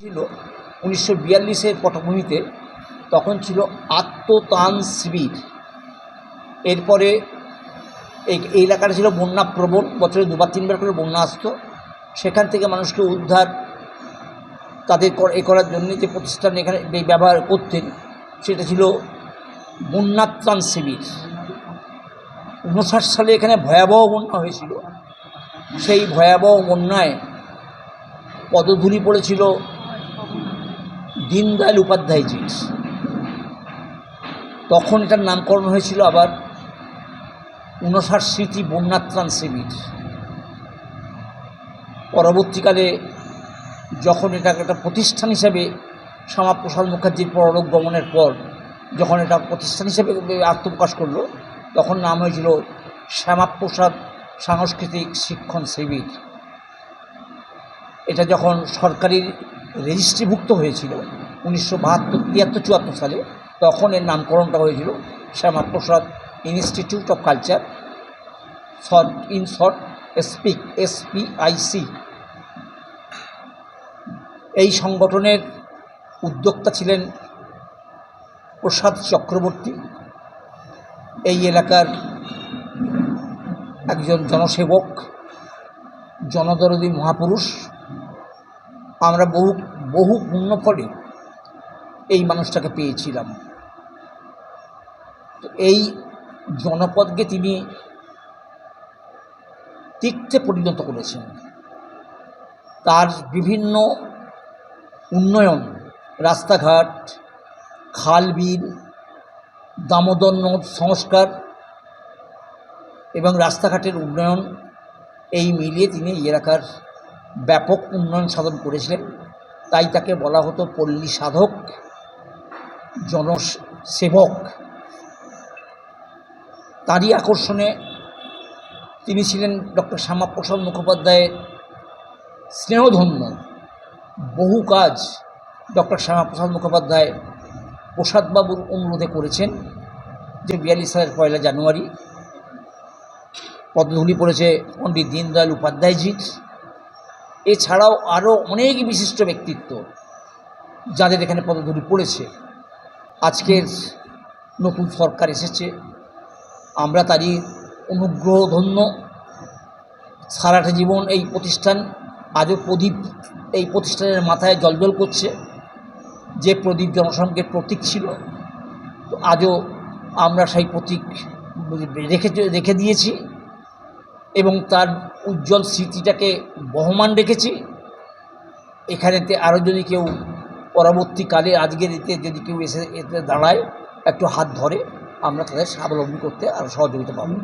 ছিল 1942-এর পটভূমিতে, তখন ছিল আত্মত্রাণ শিবির। এরপরে এই এলাকাটা ছিল বন্যা প্রবণ, বছরে 2-3বার করে বন্যা আসতো। সেখান থেকে মানুষকে উদ্ধার তাদের করার জন্য যে প্রতিষ্ঠান এখানে ব্যবহার করতেন সেটা ছিল বন্যাত্রাণ শিবির। 59 সালে এখানে ভয়াবহ বন্যা হয়েছিল। সেই ভয়াবহ বন্যায় পদধূলি পড়েছিল দীনদয়াল উপাধ্যায়জির। তখন এটার নামকরণ হয়েছিল আবার 59 স্মৃতি বন্যাত্রাণ শিবির। পরবর্তীকালে যখন এটাকে একটা প্রতিষ্ঠান হিসেবে শ্যামাপ্রসাদ মুখার্জির পরলোক গমনের পর যখন এটা প্রতিষ্ঠান হিসেবে আত্মপ্রকাশ করলো, তখন নাম হয়েছিল শ্যামাপ্রসাদ সাংস্কৃতিক শিক্ষণ শিবির। এটা যখন সরকারি রেজিস্ট্রিভুক্ত হয়েছিল 1973-74 সালে, তখন এর নামকরণটা হয়েছিল Shyamaprasad institute of culture, in short SPIC। এই সংগঠনের উদ্যোক্তা ছিলেন প্রসাদ চক্রবর্তী, এই এলাকার একজন জনসেবক, জনদরদী মহাপুরুষ। আমরা বহু পুণ্যফলে এই মানুষটাকে পেয়েছিলাম। তো এই জনপদকে তিনি তীর্থে পরিণত করেছেন। তার বিভিন্ন উন্নয়ন, রাস্তাঘাট, খাল বিল, দামোদর নদ সংস্কার এবং রাস্তাঘাটের উন্নয়ন, এই মিলিয়ে তিনি এই এলাকার ব্যাপক উন্নয়ন সাধন করেছিলেন। তাই তাকে বলা হতো পল্লী সাধক, জনসেবক। তারই আকর্ষণে তিনি ছিলেন ডক্টর শ্যামাপ্রসাদ মুখোপাধ্যায়ের স্নেহধন্য। বহু কাজ ডক্টর শ্যামাপ্রসাদ মুখোপাধ্যায় প্রসাদবাবুর অনুরোধে করেছেন। যে 42 সালের 1 জানুয়ারি পদধূলি পড়েছে পণ্ডিত দীনদয়াল উপাধ্যায়জির। এছাড়াও আরও অনেক বিশিষ্ট ব্যক্তিত্ব যাদের এখানে পদধূলি পড়েছে। আজকের নতুন সরকার এসেছে, আমরা তারই অনুগ্রহ ধন্য। সারাটা জীবন এই প্রতিষ্ঠান, আজও প্রদীপ এই প্রতিষ্ঠানের মাথায় জ্বলজ্বল করছে। যে প্রদীপ জনসংঘের প্রতীক ছিল, তো আজও আমরা সেই প্রতীক রেখে দিয়েছি এবং তার উজ্জ্বল স্মৃতিটাকে বহমান রেখেছি। এখানেতে আরও যদি কেউ পরবর্তীকালে আজকের এতে যদি কেউ এতে দাঁড়ায়, একটু হাত ধরে, আমরা তাদের স্বাবলম্বী করতে আরও সহযোগিতা পাবো।